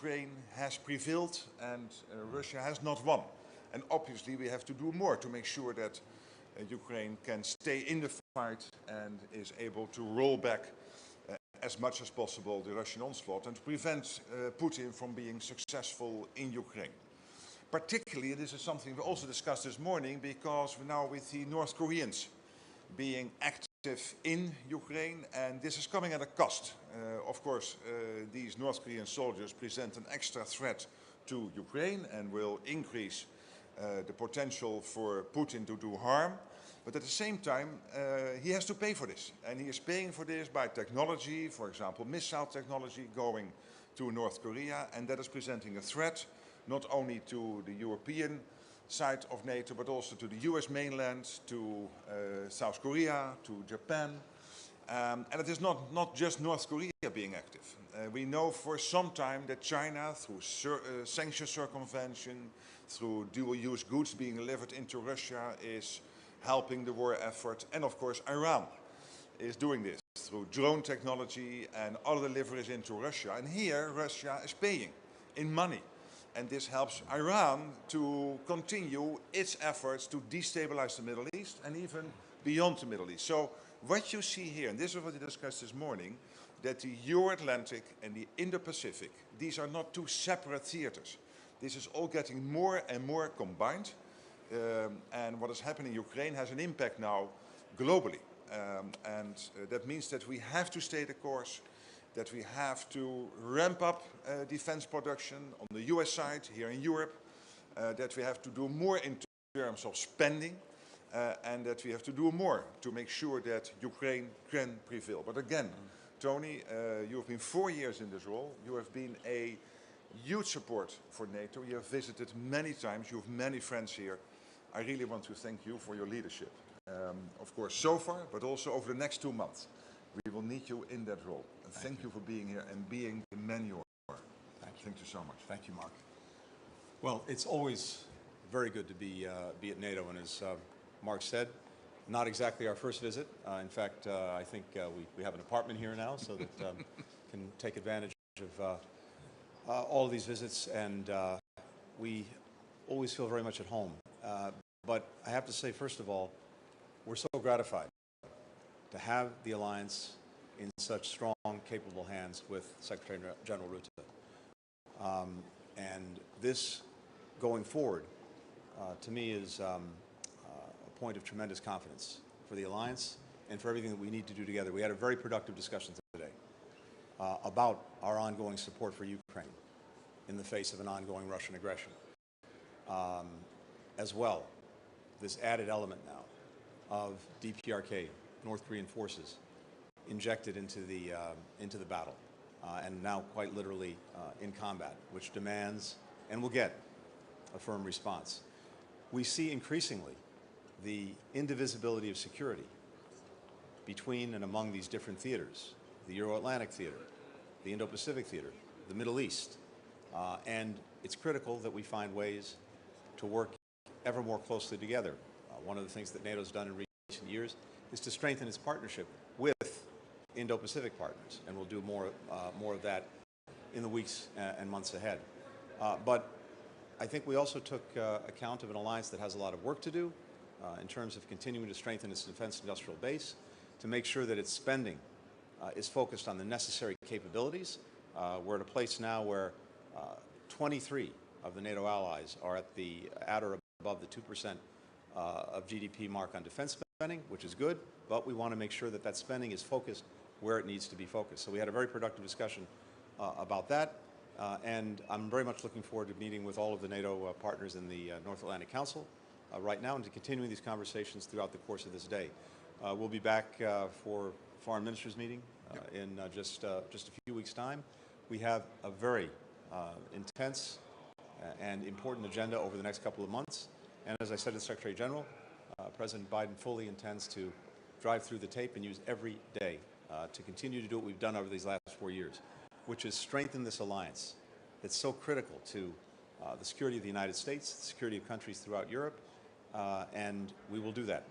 Ukraine has prevailed and Russia has not won. And obviously we have to do more to make sure that Ukraine can stay in the fight and is able to roll back as much as possible the Russian onslaught and to prevent Putin from being successful in Ukraine. Particularly, this is something we also discussed this morning because now with the North Koreans being active in Ukraine, and this is coming at a cost. Of course, these North Korean soldiers present an extra threat to Ukraine and will increase the potential for Putin to do harm. But at the same time, he has to pay for this. And he is paying for this by technology, for example, missile technology going to North Korea, and that is presenting a threat not only to the European side of NATO, but also to the US mainland, to South Korea, to Japan. And it is not just North Korea being active. We know for some time that China, through sanction circumvention, through dual-use goods being delivered into Russia, is helping the war effort. And of course, Iran is doing this through drone technology and other deliveries into Russia. And here, Russia is paying in money. And this helps Iran to continue its efforts to destabilize the Middle East and even beyond the Middle East. So what you see here, and this is what we discussed this morning, that the Euro-Atlantic and the Indo-Pacific, these are not two separate theaters. This is all getting more and more combined. And what is happening in Ukraine has an impact now globally. That means that we have to stay the course, that we have to ramp up defense production on the US side, here in Europe, that we have to do more in terms of spending, and that we have to do more to make sure that Ukraine can prevail. But again, Tony, you have been 4 years in this role. You have been a huge support for NATO. You have visited many times. You have many friends here. I really want to thank you for your leadership. Of course, so far, but also over the next 2 months. We will need you in that role. And thank you for being here and being the man you are. Thank you so much. Thank you, Mark. Well, it's always very good to be at NATO, and as Mark said, not exactly our first visit. In fact, I think we have an apartment here now, so that can take advantage of all of these visits, and we always feel very much at home. But I have to say, first of all, we're so gratified to have the alliance in such strong, capable hands with Secretary General Rutte. And this, going forward, to me is a point of tremendous confidence for the alliance and for everything that we need to do together. We had a very productive discussion today about our ongoing support for Ukraine in the face of an ongoing Russian aggression. As well, this added element now of DPRK, North Korean forces, injected into the battle, and now quite literally in combat, which demands and will get a firm response. We see increasingly the indivisibility of security between and among these different theaters, the Euro-Atlantic theater, the Indo-Pacific theater, the Middle East, and it's critical that we find ways to work ever more closely together. One of the things that NATO's done in recent years is to strengthen its partnership with Indo-Pacific partners, and we'll do more of that in the weeks and months ahead. But I think we also took account of an alliance that has a lot of work to do in terms of continuing to strengthen its defense industrial base, to make sure that its spending is focused on the necessary capabilities. We're at a place now where 23 of the NATO allies are at or above the 2% of GDP mark on defense spending, which is good, but we want to make sure that that spending is focused where it needs to be focused. So we had a very productive discussion about that, and I'm very much looking forward to meeting with all of the NATO partners in the North Atlantic Council right now and to continuing these conversations throughout the course of this day. We'll be back for Foreign Ministers meeting in just a few weeks' time. We have a very intense and important agenda over the next couple of months. And as I said to the Secretary General, President Biden fully intends to drive through the tape and use every day to continue to do what we've done over these last 4 years, which is strengthen this alliance that's so critical to the security of the United States, the security of countries throughout Europe, and we will do that.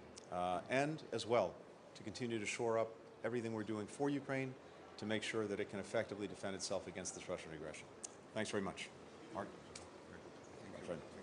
And as well, to continue to shore up everything we're doing for Ukraine to make sure that it can effectively defend itself against this Russian aggression. Thanks very much. Mark? Thank you.